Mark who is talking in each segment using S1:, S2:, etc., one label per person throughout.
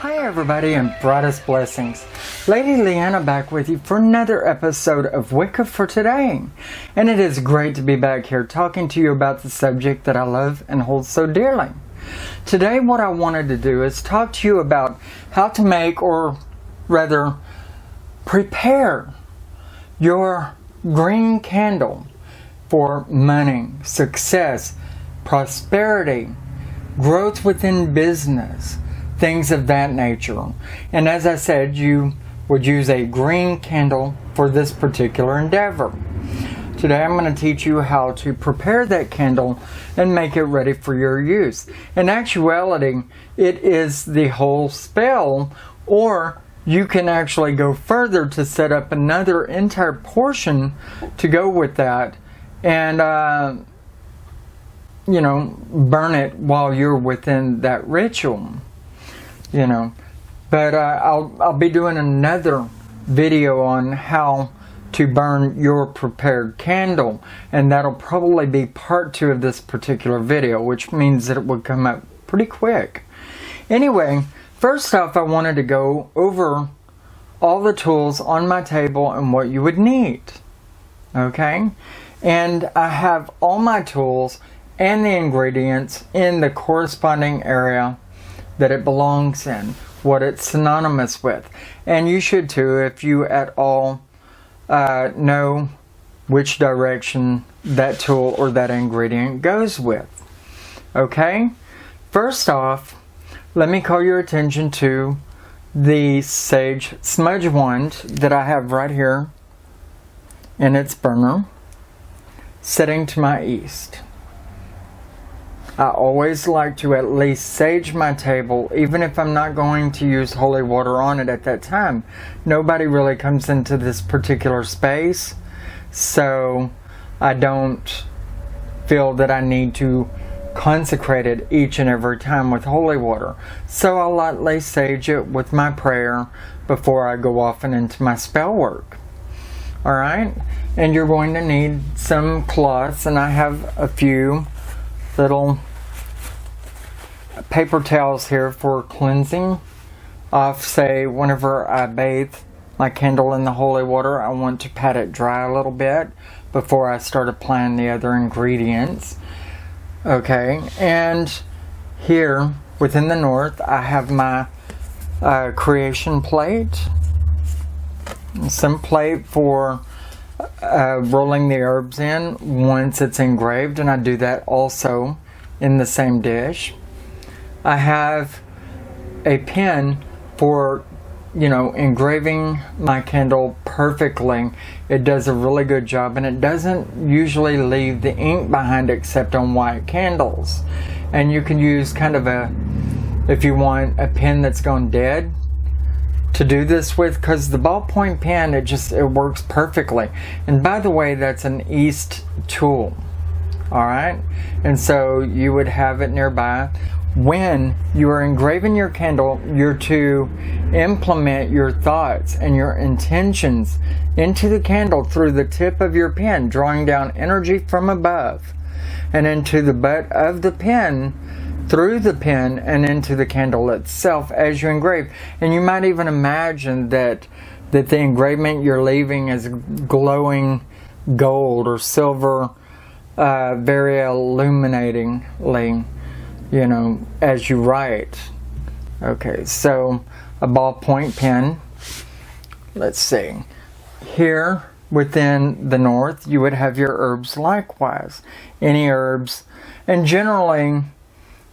S1: Hi everybody and brightest blessings. Lady Leeanna back with you for another episode of Wicca for today. And it is great to be back here talking to you about the subject that I love and hold so dearly. Today what I wanted to do is talk to you about how to make, or rather prepare, your green candle for money, success, prosperity, growth within business, things of that nature. And as I said, you would use a green candle for this particular endeavor. Today I'm going to teach you how to prepare that candle and make it ready for your use. In actuality, it is the whole spell, or you can actually go further to set up another entire portion to go with that and burn it while you're within that ritual. But I'll be doing another video on how to burn your prepared candle, and that'll probably be part 2 of this particular video, which means that it will come up pretty quick. Anyway, first off, I wanted to go over all the tools on my table and what you would need. Okay? And I have all my tools and the ingredients in the corresponding area that it belongs in, what it's synonymous with. And you should too, if you at all know which direction that tool or that ingredient goes with. Okay? First off, let me call your attention to the sage smudge wand that I have right here in its burner, sitting to my east. I always like to at least sage my table, even if I'm not going to use holy water on it at that time. Nobody really comes into this particular space, so I don't feel that I need to consecrate it each and every time with holy water. So I'll lightly sage it with my prayer before I go off and into my spell work. Alright? And you're going to need some cloths, and I have a few little paper towels here for cleansing off. Say whenever I bathe my candle in the holy water, I want to pat it dry a little bit before I start applying the other ingredients. Okay, and here within the north I have my creation plate, some plate for rolling the herbs in once it's engraved, and I do that also in the same dish. I have a pen for engraving my candle perfectly. It does a really good job, and it doesn't usually leave the ink behind except on white candles. And you can use kind of if you want a pen that's gone dead to do this with, because the ballpoint pen, it works perfectly. And by the way, that's an East tool. Alright? And so you would have it nearby. When you are engraving your candle, you're to implement your thoughts and your intentions into the candle through the tip of your pen, drawing down energy from above and into the butt of the pen, through the pen and into the candle itself as you engrave. And you might even imagine that the engravement you're leaving is glowing gold or silver, very illuminatingly, as you write. Okay, so a ballpoint pen. Let's see. Here within the north, you would have your herbs likewise. Any herbs. And generally,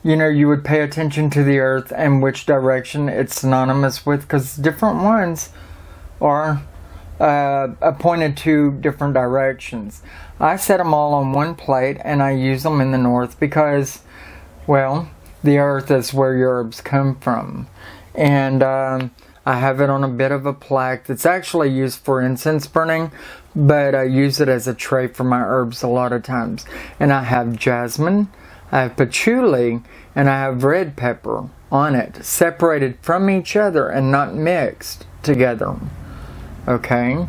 S1: you would pay attention to the earth and which direction it's synonymous with, because different ones are appointed to different directions. I set them all on one plate, and I use them in the north because, well, the earth is where your herbs come from. And I have it on a bit of a plaque that's actually used for incense burning, but I use it as a tray for my herbs a lot of times. And I have jasmine, I have patchouli, and I have red pepper on it, separated from each other and not mixed together. Okay?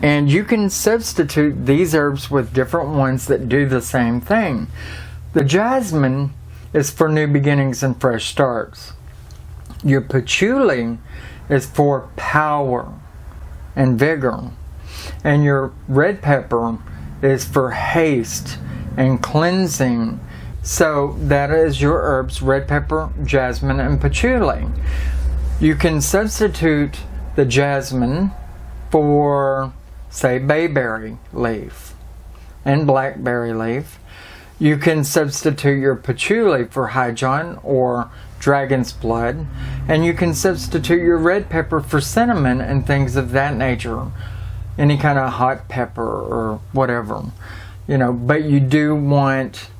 S1: And you can substitute these herbs with different ones that do the same thing. The jasmine is for new beginnings and fresh starts. Your patchouli is for power and vigor. And your red pepper is for haste and cleansing. So that is your herbs: red pepper, jasmine, and patchouli. You can substitute the jasmine for, say, bayberry leaf and blackberry leaf. You can substitute your patchouli for highjohn or dragon's blood, and you can substitute your red pepper for cinnamon and things of that nature. Any kind of hot pepper or whatever, but you do want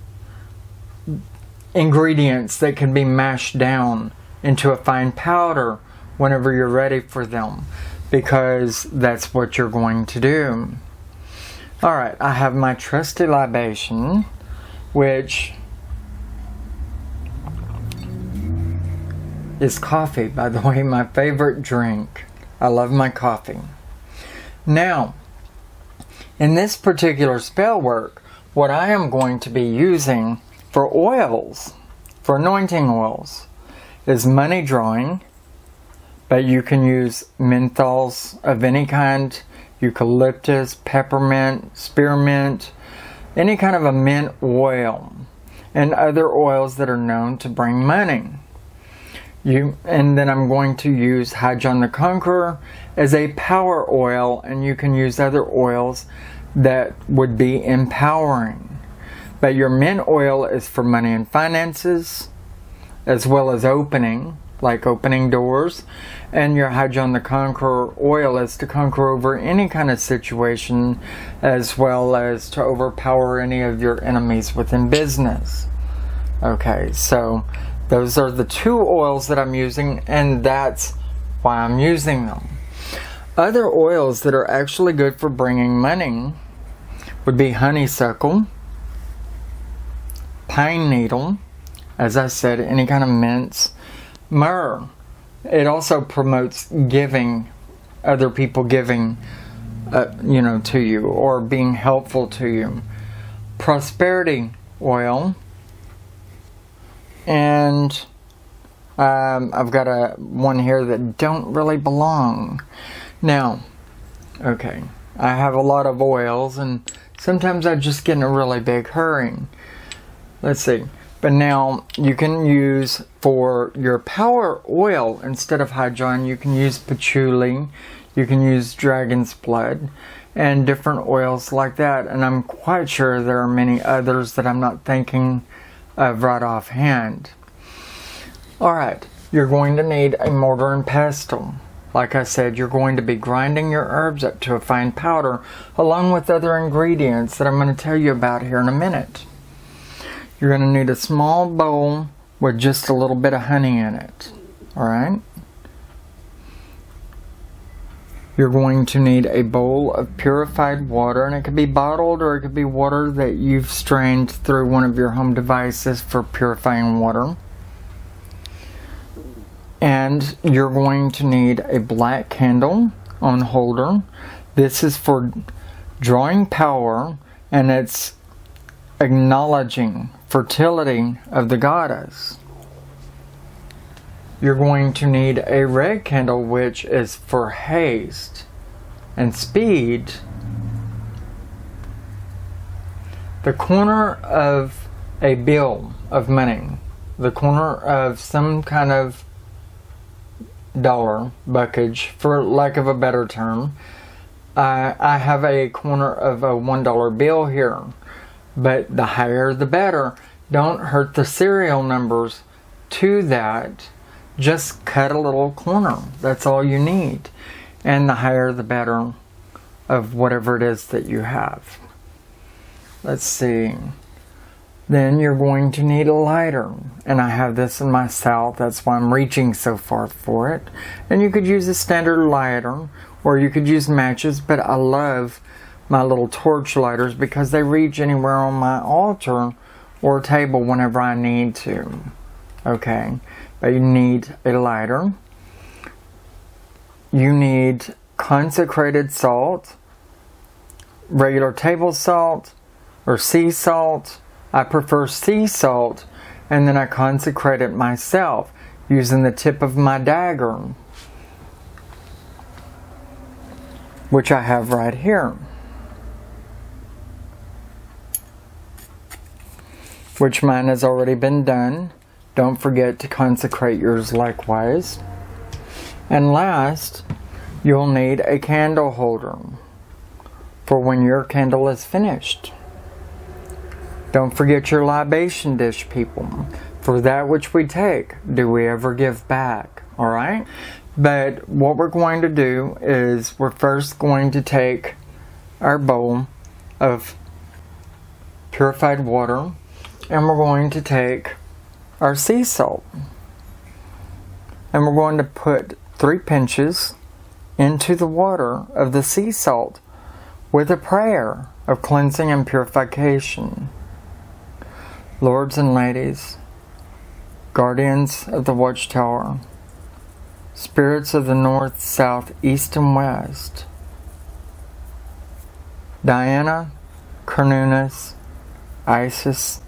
S1: ingredients that can be mashed down into a fine powder whenever you're ready for them, because that's what you're going to do. Alright, I have my trusty libation, which is coffee, by the way, my favorite drink. I love my coffee. Now, in this particular spell work, what I am going to be using for oils, for anointing oils, is money drawing, but you can use menthols of any kind, eucalyptus, peppermint, spearmint, any kind of a mint oil, and other oils that are known to bring money. And then I'm going to use Highjohn the Conqueror as a power oil, and you can use other oils that would be empowering. But your mint oil is for money and finances, as well as opening, like opening doors. And your Highjohn the Conqueror oil is to conquer over any kind of situation, as well as to overpower any of your enemies within business. Okay, so those are the two oils that I'm using, and that's why I'm using them. Other oils that are actually good for bringing money would be honeysuckle, pine needle, as I said, any kind of mints, myrrh. It also promotes giving, other people giving, to you, or being helpful to you. Prosperity oil. And I've got one here that don't really belong. Now, okay, I have a lot of oils, and sometimes I just get in a really big hurry. Let's see. But now you can use, for your power oil, instead of Highjohn, you can use patchouli, you can use dragon's blood, and different oils like that. And I'm quite sure there are many others that I'm not thinking of right offhand. Alright, you're going to need a mortar and pestle. Like I said, you're going to be grinding your herbs up to a fine powder, along with other ingredients that I'm going to tell you about here in a minute. You're going to need a small bowl with just a little bit of honey in it. Alright? You're going to need a bowl of purified water, and it could be bottled or it could be water that you've strained through one of your home devices for purifying water. And you're going to need a black candle on holder. This is for drawing power, and it's acknowledging fertility of the goddess. You're going to need a red candle, which is for haste and speed. The corner of a bill of money, the corner of some kind of dollar buckage, for lack of a better term. I have a corner of a $1 bill here, but the higher the better. Don't hurt the serial numbers to that. Just cut a little corner. That's all you need. And the higher the better of whatever it is that you have. Let's see. Then you're going to need a lighter. And I have this in my south. That's why I'm reaching so far for it. And you could use a standard lighter, or you could use matches. But I love my little torch lighters because they reach anywhere on my altar or table whenever I need to. Okay. But you need a lighter. You need consecrated salt, regular table salt, or sea salt. I prefer sea salt, and then I consecrate it myself. using the tip of my dagger, which I have right here, which mine has already been done. Don't forget to consecrate yours likewise. And last, you'll need a candle holder for when your candle is finished. Don't forget your libation dish, people. For that which we take, do we ever give back? Alright? But what we're going to do is we're first going to take our bowl of purified water, and we're going to take our sea salt. And we're going to put 3 pinches into the water of the sea salt with a prayer of cleansing and purification. Lords and ladies, guardians of the watchtower, spirits of the north, south, east, and west, Diana, Cernunnos, Isis,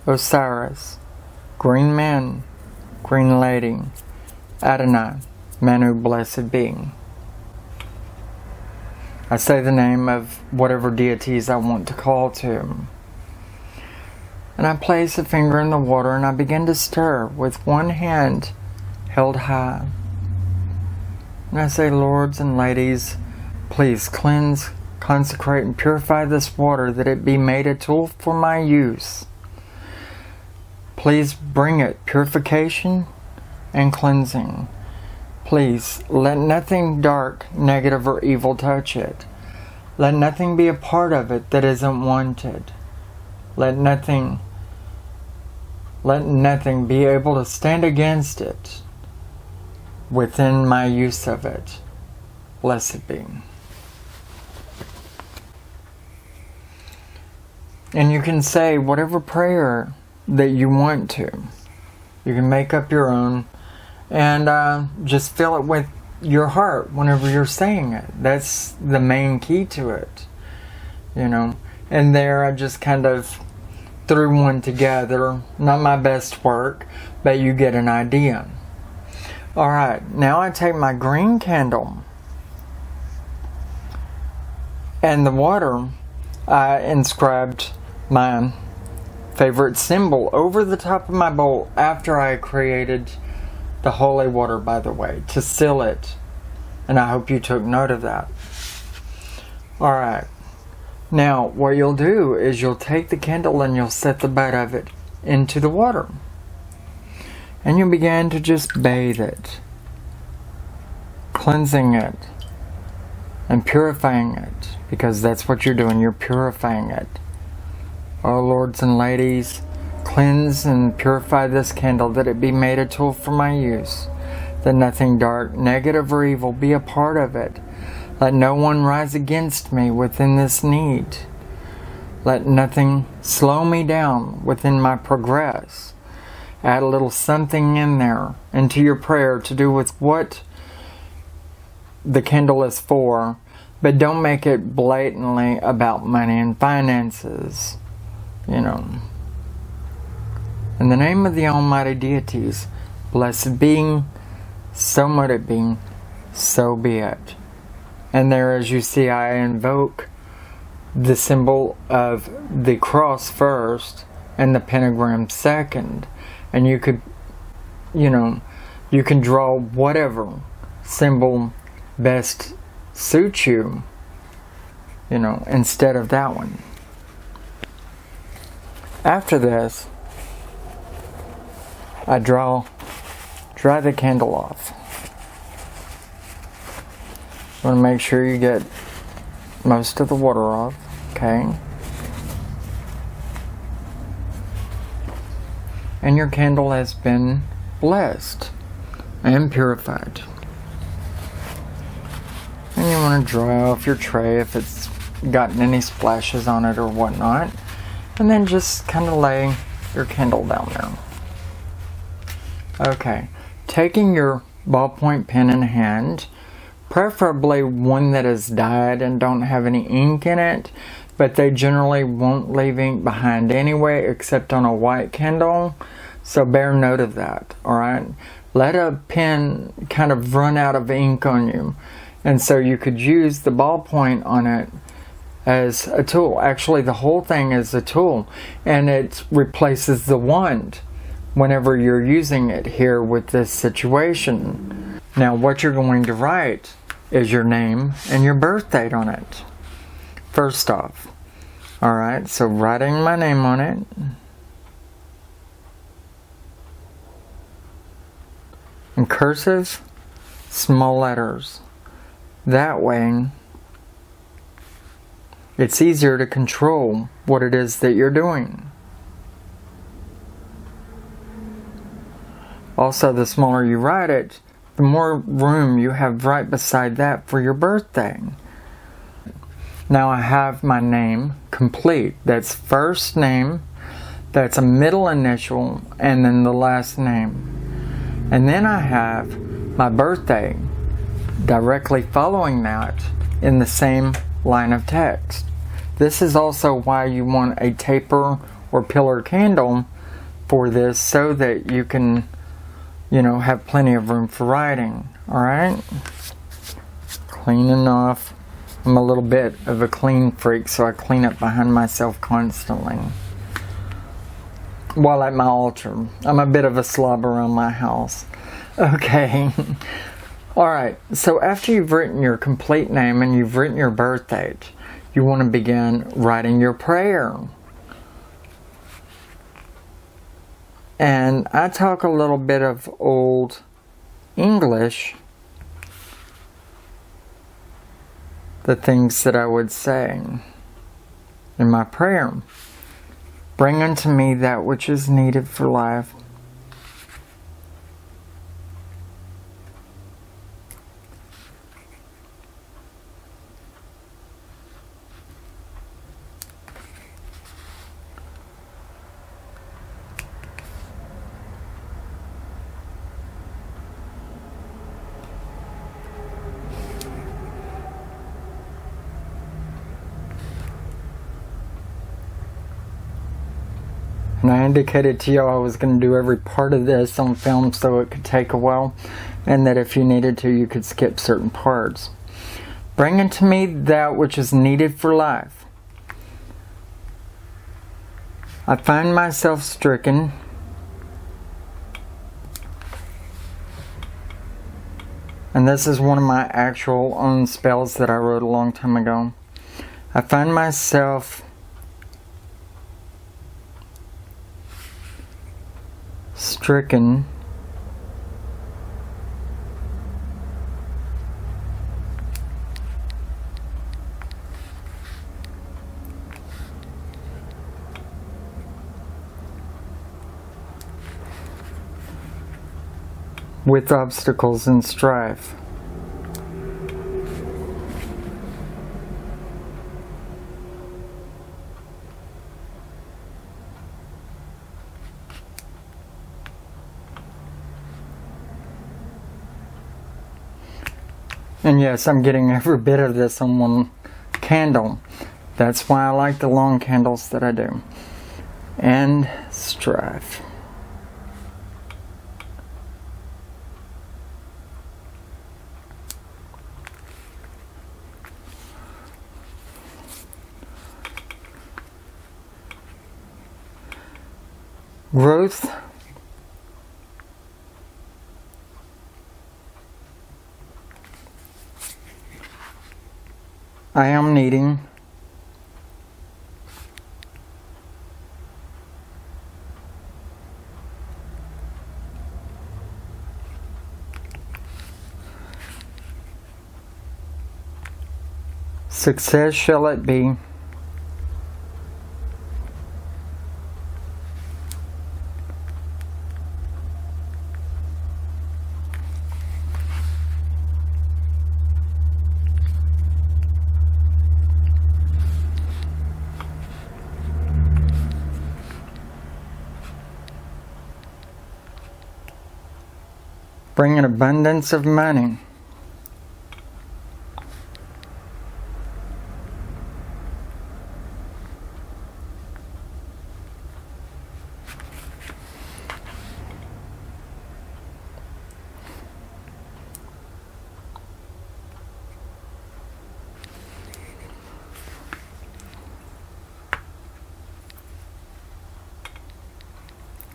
S1: Osiris, Green Man, Green Lady, Adonai, Manu, blessed be. I say the name of whatever deities I want to call to. And I place a finger in the water and I begin to stir with one hand held high. And I say, Lords and ladies, please cleanse, consecrate, and purify this water that it be made a tool for my use. Please bring it purification and cleansing. Please let nothing dark, negative, or evil touch it. Let nothing be a part of it that isn't wanted. Let nothing be able to stand against it within my use of it. Blessed be. And you can say whatever prayer that you want to. You can make up your own and just fill it with your heart whenever you're saying it. That's the main key to it. And there I just kind of threw one together. Not my best work, but you get an idea. Alright, now I take my green candle and the water. I inscribed my favorite symbol over the top of my bowl after I created the holy water, by the way, to seal it. And I hope you took note of that. Alright. Now, what you'll do is you'll take the candle and you'll set the butt of it into the water. And you begin to just bathe it, cleansing it, and purifying it, because that's what you're doing, you're purifying it. Oh, lords and ladies, cleanse and purify this candle, that it be made a tool for my use, that nothing dark, negative, or evil be a part of it. Let no one rise against me within this need. Let nothing slow me down within my progress. Add a little something in there into your prayer to do with what the candle is for, but don't make it blatantly about money and finances. In the name of the almighty deities, blessed being, so might it be, so be it. And there, as you see, I invoke the symbol of the cross first and the pentagram second. And you could, you can draw whatever symbol best suits you, instead of that one. After this, I dry the candle off. You want to make sure you get most of the water off, okay? And your candle has been blessed and purified. And you want to dry off your tray if it's gotten any splashes on it or whatnot. And then just kind of lay your candle down there. Okay, taking your ballpoint pen in hand, preferably one that is dyed and don't have any ink in it, but they generally won't leave ink behind anyway, except on a white candle, so bear note of that, alright? let a pen kind of run out of ink on you. And so you could use the ballpoint on it as a tool. Actually, the whole thing is a tool, and it replaces the wand whenever you're using it here with this situation. Now, what you're going to write is your name and your birth date on it. First off. Alright, so writing my name on it. In cursive, small letters. That way, it's easier to control what it is that you're doing. Also, the smaller you write it, the more room you have right beside that for your birthday. Now I have my name complete. That's first name, that's a middle initial, and then the last name. And then I have my birthday directly following that in the same line of text. This is also why you want a taper or pillar candle for this, so that you can, have plenty of room for writing. Alright? Cleaning off. I'm a little bit of a clean freak, so I clean up behind myself constantly. While at my altar. I'm a bit of a slob around my house. Okay. Alright, so after you've written your complete name and you've written your birth date, you want to begin writing your prayer. And I talk a little bit of Old English, the things that I would say in my prayer. Bring unto me that which is needed for life. And I indicated to y'all I was going to do every part of this on film so it could take a while, and that if you needed to, you could skip certain parts. Bring unto me that which is needed for life. I find myself stricken. And this is one of my actual own spells that I wrote a long time ago. I find myself stricken with obstacles and strife. And yes, I'm getting every bit of this on one candle. That's why I like the long candles that I do. And strife. Growth. I am needing. Success shall it be. Bring an abundance of money.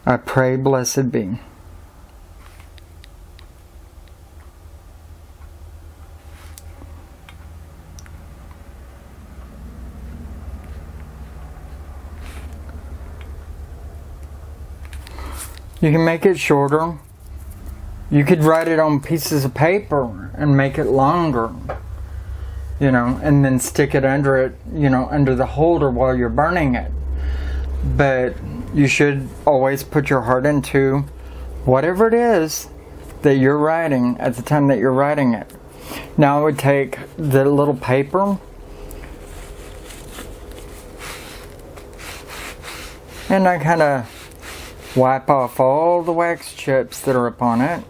S1: I pray, blessed be. You can make it shorter. You could write it on pieces of paper and make it longer, you know, and then stick it under it, you know, under the holder while you're burning it. But you should always put your heart into whatever it is that you're writing at the time that you're writing it. Now I would take the little paper and I kind of wipe off all the wax chips that are upon it.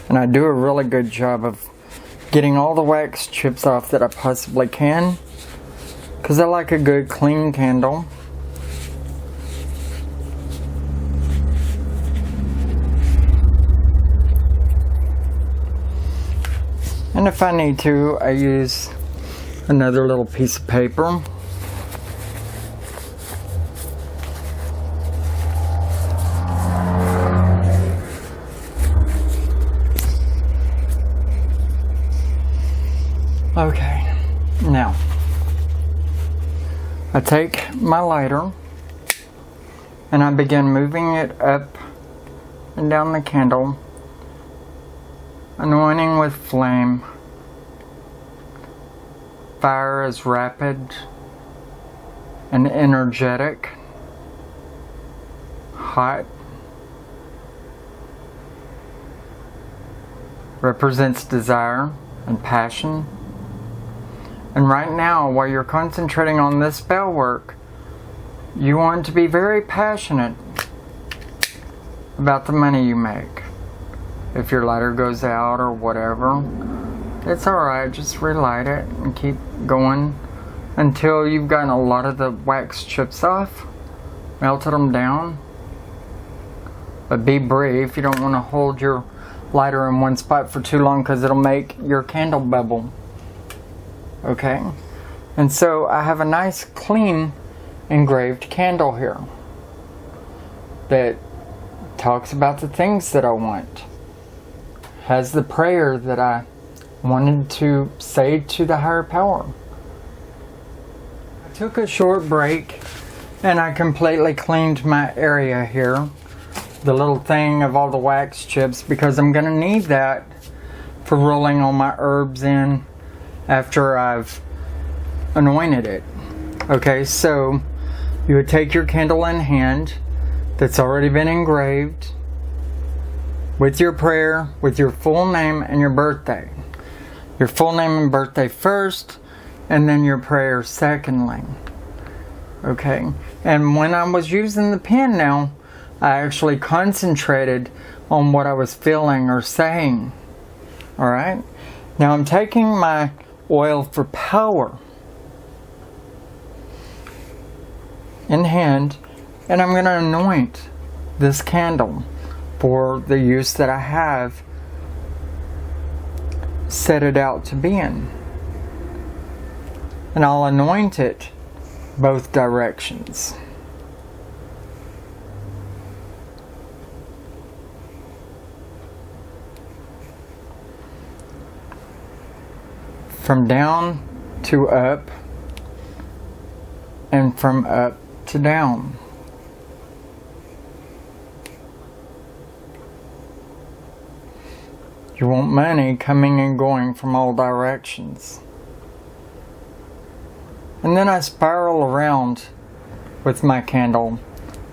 S1: And I do a really good job of getting all the wax chips off that I possibly can, because I like a good clean candle. And if I need to, I use another little piece of paper. Okay, now I take my lighter and I begin moving it up and down the candle, anointing with flame. Fire is rapid and energetic, hot, represents desire and passion. And right now, while you're concentrating on this spell work, you want to be very passionate about the money you make. If your lighter goes out or whatever, it's alright, just relight it and keep going until you've gotten a lot of the wax chips off, melted them down. But be brief, you don't want to hold your lighter in one spot for too long because it'll make your candle bubble. Okay, and so I have a nice clean engraved candle here that talks about the things that I want, has the prayer that I wanted to say to the higher power. I took a short break and I completely cleaned my area here, the little thing of all the wax chips, because I'm going to need that for rolling all my herbs in after I've anointed it. Okay, so you would take your candle in hand that's already been engraved with your prayer, with your full name and your birthday. Your full name and birthday first, and then your prayer secondly. Okay, and when I was using the pen now, I actually concentrated on what I was feeling or saying. Alright, now I'm taking my oil for power in hand, and I'm going to anoint this candle for the use that I have set it out to be in. And I'll anoint it both directions. From down to up, and from up to down. You want money coming and going from all directions. And then I spiral around with my candle,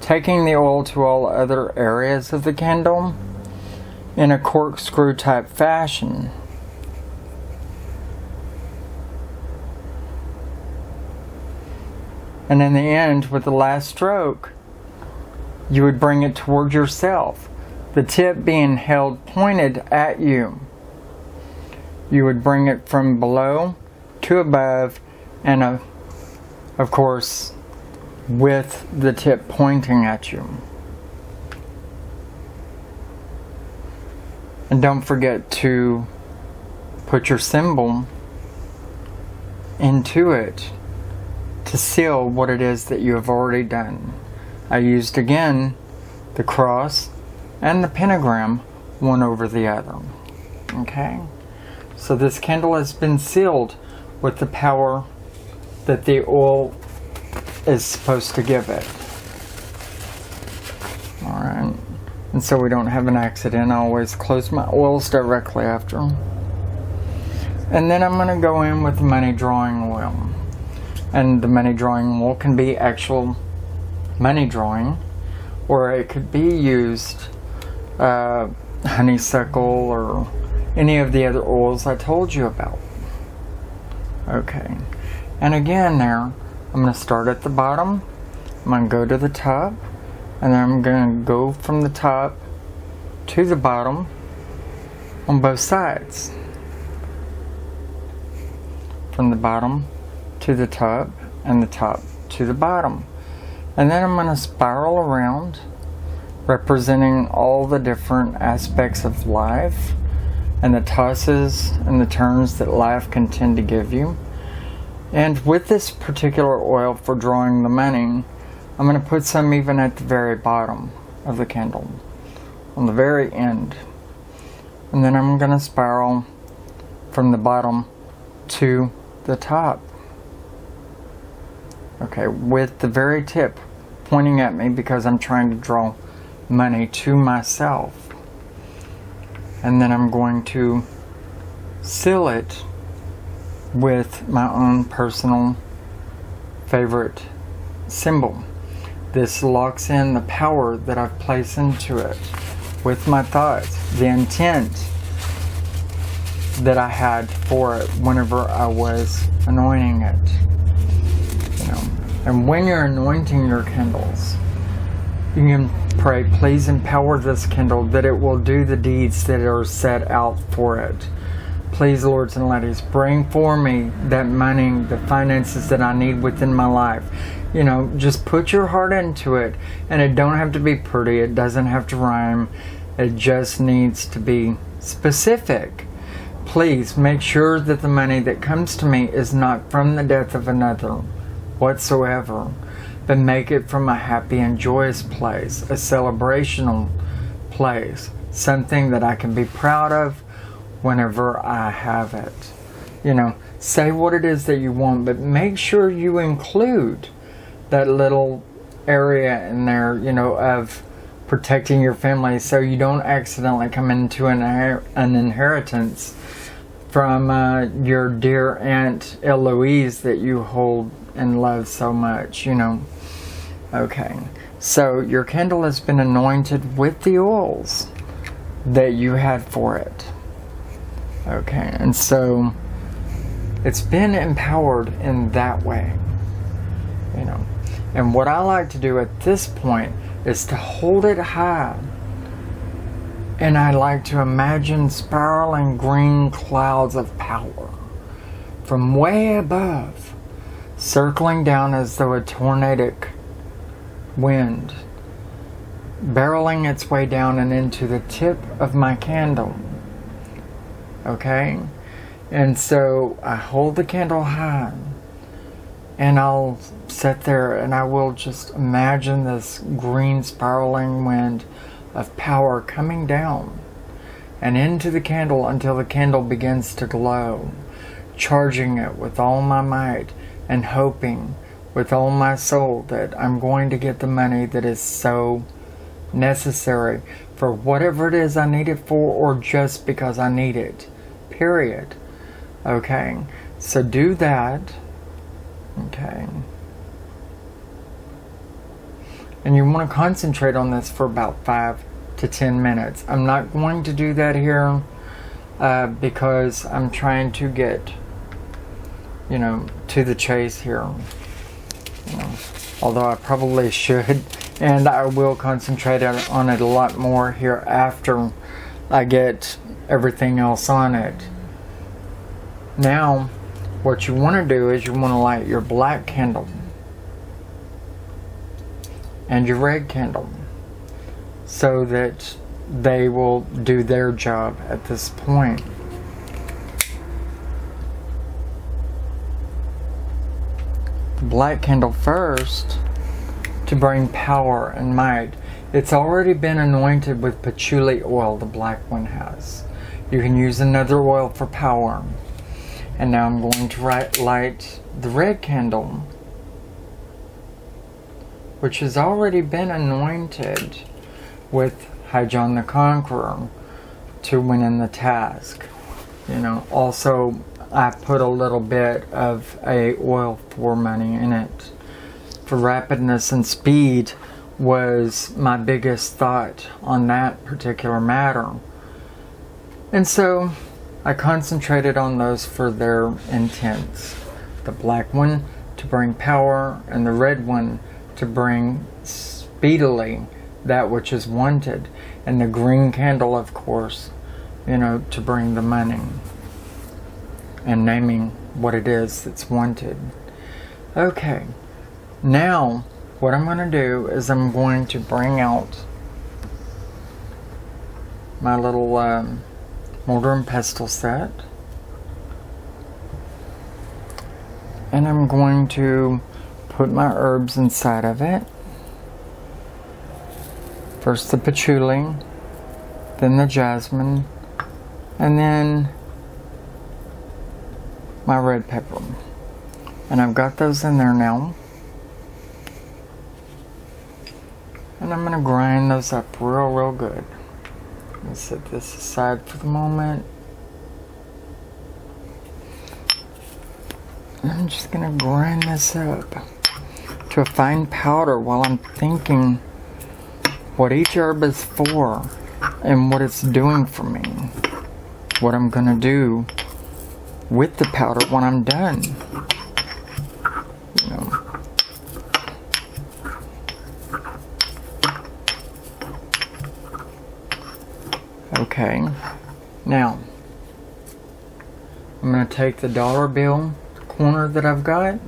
S1: taking the oil to all other areas of the candle in a corkscrew type fashion. And in the end, with the last stroke, you would bring it toward yourself, the tip being held pointed at you. You would bring it from below to above, and of course, with the tip pointing at you. And don't forget to put your symbol into it to seal what it is that you have already done. I used again the cross and the pentagram, one over the other. Okay? So this candle has been sealed with the power that the oil is supposed to give it. Alright. And so we don't have an accident, I always close my oils directly after. And then I'm going to go in with the money drawing oil. And the money drawing oil can be actual money drawing, or it could be used honeysuckle or any of the other oils I told you about. Okay. And again there, I'm going to start at the bottom, I'm going to go to the top, and then I'm going to go from the top to the bottom on both sides. From the bottom to the top, and the top to the bottom. And then I'm going to spiral around, representing all the different aspects of life and the tosses and the turns that life can tend to give you. And with this particular oil for drawing the money, I'm going to put some even at the very bottom of the candle, on the very end. And then I'm going to spiral from the bottom to the top. Okay, with the very tip pointing at me because I'm trying to draw money to myself. And then I'm going to seal it with my own personal favorite symbol. This locks in the power that I've placed into it with my thoughts, the intent that I had for it whenever I was anointing it. You know, and when you're anointing your candles, you can pray, please empower this candle that it will do the deeds that are set out for it. Please, lords and ladies, bring for me that money, the finances that I need within my life. You know, just put your heart into it, and it don't have to be pretty, it doesn't have to rhyme, it just needs to be specific. Please make sure that the money that comes to me is not from the death of another whatsoever, but make it from a happy and joyous place, a celebrational place, something that I can be proud of whenever I have it. You know, say what it is that you want, but make sure you include that little area in there, you know, of protecting your family so you don't accidentally come into an inheritance from your dear Aunt Eloise that you hold and love so much, you know. Okay, so your candle has been anointed with the oils that you had for it. Okay, and so it's been empowered in that way, you know. And what I like to do at this point is to hold it high. And I like to imagine spiraling green clouds of power from way above, circling down as though a tornadic wind, barreling its way down and into the tip of my candle. Okay? And so I hold the candle high, and I'll sit there and I will just imagine this green spiraling wind of power coming down and into the candle until the candle begins to glow, charging it with all my might and hoping with all my soul that I'm going to get the money that is so necessary for whatever it is I need it for, or just because I need it, period. Okay, so do that. Okay, and you want to concentrate on this for about 5 to 10 minutes. I'm not going to do that here because I'm trying to get, you know, to the chase here. You know, although I probably should, and I will concentrate on it a lot more here after I get everything else on it. Now, what you want to do is you want to light your black candle and your red candle so that they will do their job at this point. black candle first to bring power and might. It's already been anointed with patchouli oil, the black one has. You can use another oil for power. And now I'm going to light the red candle, which has already been anointed with High John the Conqueror to win in the task. Also I put a little bit of a oil for money in it. For rapidness and speed was my biggest thought on that particular matter. And so I concentrated on those for their intents. The black one to bring power, and the red one to bring speedily that which is wanted. And the green candle, of course, to bring the money. And naming what it is that's wanted. Okay, now what I'm going to do is I'm going to bring out my little mortar and pestle set, and I'm going to put my herbs inside of it. First the patchouli, then the jasmine, and then my red pepper. And I've got those in there now. And I'm going to grind those up real good. Let's set this aside for the moment. And I'm just going to grind this up to a fine powder while I'm thinking what each herb is for and what it's doing for me. What I'm going to do with the powder when I'm done. Okay, now I'm going to take the dollar bill corner that I've got,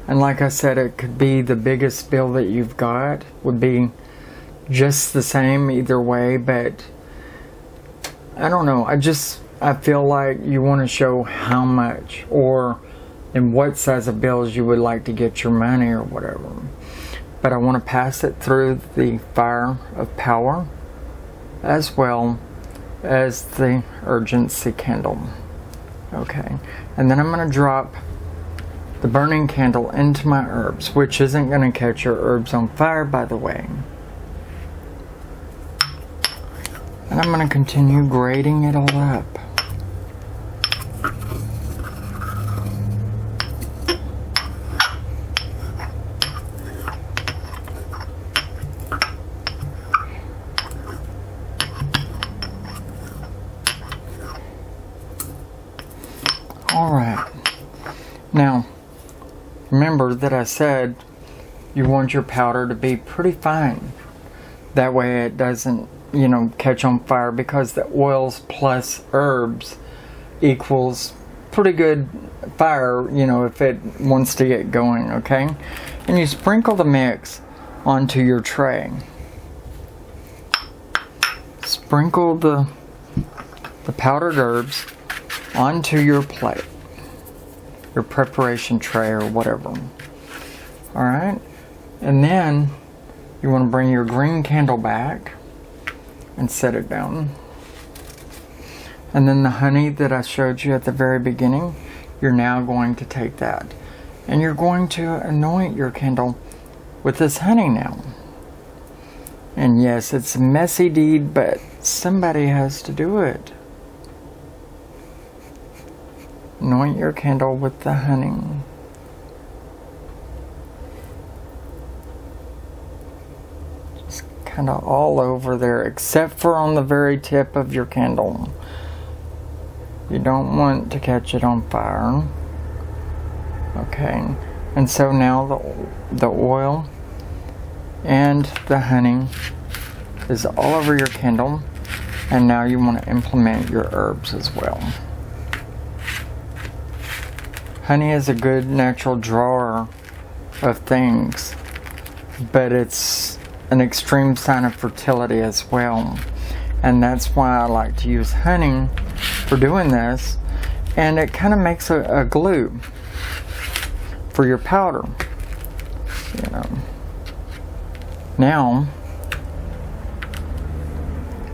S1: and like I said, it could be the biggest bill that you've got, would be just the same either way, but I don't know, I feel like you want to show how much or in what size of bills you would like to get your money or whatever. But I want to pass it through the fire of power as well as the urgency candle. Okay, and then I'm going to drop the burning candle into my herbs, which isn't going to catch your herbs on fire, by the way. And I'm going to continue grating it all up. Alright, now remember that I said you want your powder to be pretty fine. That way it doesn't, catch on fire, because the oils plus herbs equals pretty good fire, if it wants to get going, okay? And you sprinkle the mix onto your tray. Sprinkle the powdered herbs onto your plate, your preparation tray or whatever. Alright, and then you want to bring your green candle back and set it down. And then the honey that I showed you at the very beginning, you're now going to take that and you're going to anoint your candle with this honey now. And yes, it's a messy deed, but somebody has to do it. Anoint your candle with the honey. Just kind of all over there, except for on the very tip of your candle. You don't want to catch it on fire. Okay, and so now the oil and the honey is all over your candle, and now you want to implement your herbs as well. Honey is a good natural drawer of things, but it's an extreme sign of fertility as well. And that's why I like to use honey for doing this. And it kind of makes a glue for your powder. You know. Now,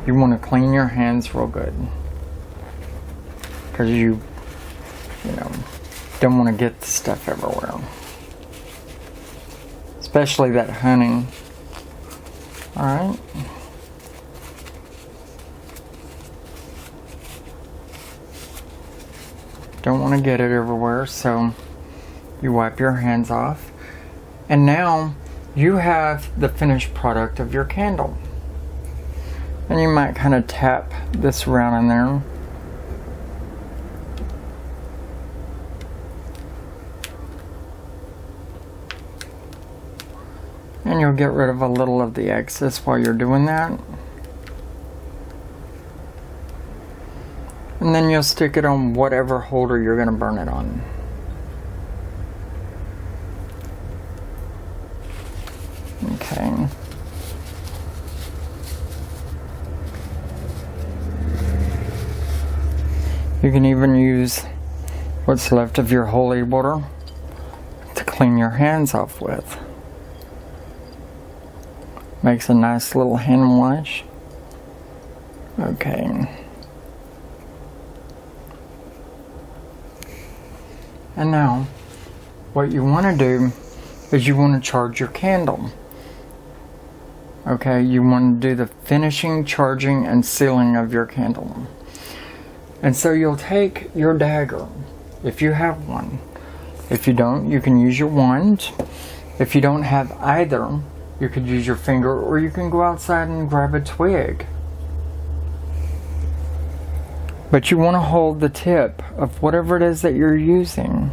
S1: you want to clean your hands real good, because you know, don't want to get the stuff everywhere, especially that honey. All right. Don't want to get it everywhere, so you wipe your hands off. And now you have the finished product of your candle. And you might kind of tap this around in there. And you'll get rid of a little of the excess while you're doing that. And then you'll stick it on whatever holder you're going to burn it on. Okay. You can even use what's left of your holy water to clean your hands off with. Makes a nice little hand wash. Okay. And now, what you want to do is you want to charge your candle. Okay, you want to do the finishing, charging, and sealing of your candle. And so you'll take your dagger, if you have one. If you don't, you can use your wand. If you don't have either, you could use your finger, or you can go outside and grab a twig. But you want to hold the tip of whatever it is that you're using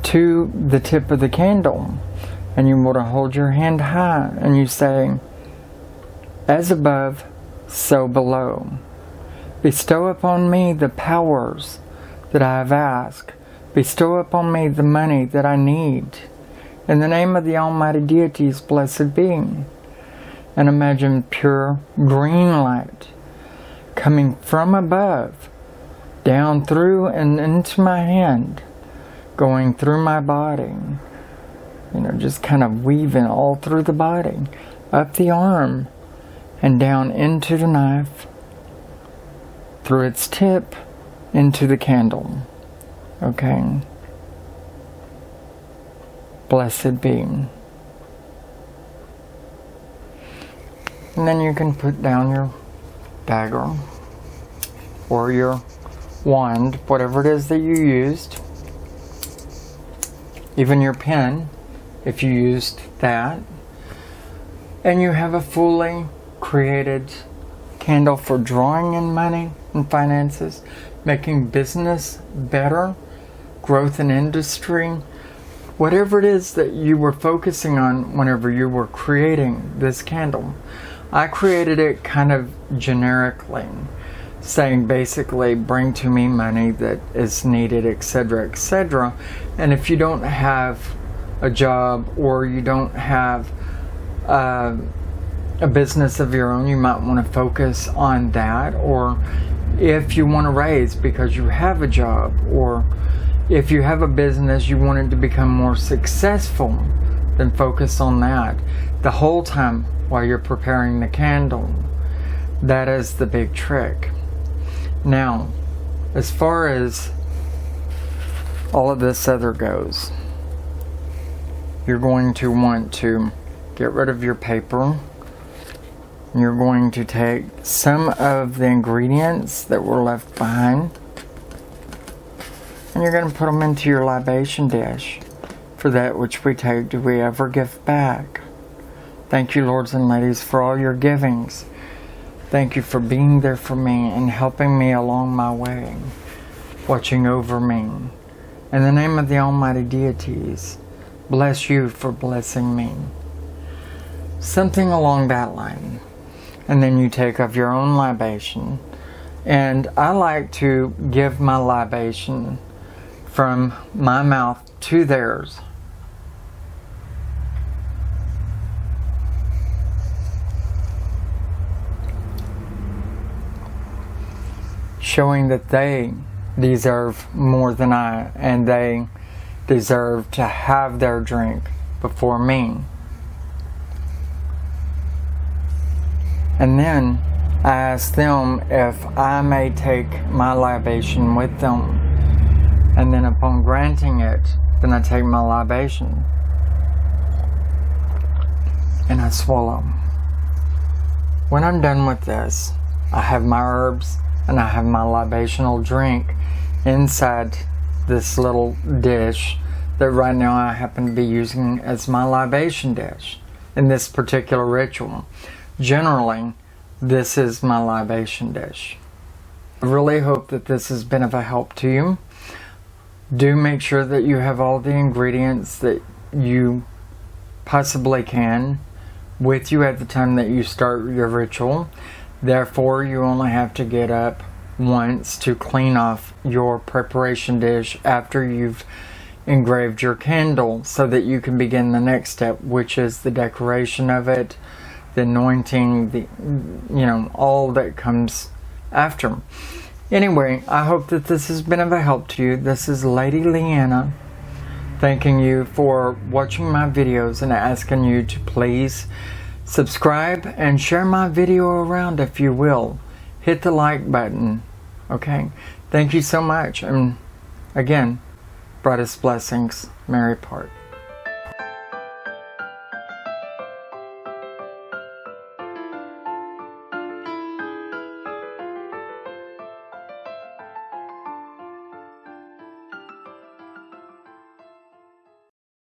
S1: to the tip of the candle. And you want to hold your hand high and you say, "As above, so below. Bestow upon me the powers that I have asked. Bestow upon me the money that I need. In the name of the Almighty Deities, blessed being." And imagine pure green light coming from above, down through and into my hand, going through my body. You know, just kind of weaving all through the body, up the arm, and down into the knife, through its tip, into the candle. Okay? Blessed be. And then you can put down your dagger, or your wand, whatever it is that you used. Even your pen, if you used that. And you have a fully created candle for drawing in money and finances, making business better, growth in industry, whatever it is that you were focusing on whenever you were creating this candle. I created it kind of generically, saying basically, bring to me money that is needed, etc., etc. And if you don't have a job, or you don't have a business of your own, you might want to focus on that. Or if you want to raise because you have a job, or if you have a business, you want it to become more successful, then focus on that the whole time while you're preparing the candle. That is the big trick. Now, as far as all of this other goes, you're going to want to get rid of your paper. You're going to take some of the ingredients that were left behind, and you're going to put them into your libation dish. For that which we take do we ever give back. Thank you, lords and ladies, for all your givings. Thank you for being there for me and helping me along my way, watching over me. In the name of the Almighty Deities, bless you for blessing me. Something along that line. And then you take of your own libation. And I like to give my libation from my mouth to theirs. Showing that they deserve more than I, and they deserve to have their drink before me. And then I ask them if I may take my libation with them. And then upon granting it, then I take my libation. And I swallow. When I'm done with this, I have my herbs and I have my libational drink inside this little dish that right now I happen to be using as my libation dish in this particular ritual. Generally, this is my libation dish. I really hope that this has been of a help to you. Do make sure that you have all the ingredients that you possibly can with you at the time that you start your ritual. Therefore, you only have to get up once to clean off your preparation dish after you've engraved your candle, so that you can begin the next step, which is the decoration of it, the anointing, all that comes after. Anyway, I hope that this has been of a help to you. This is Lady Leeanna, thanking you for watching my videos and asking you to please subscribe and share my video around if you will. Hit the like button. Okay? Thank you so much. And again, brightest blessings. Merry part.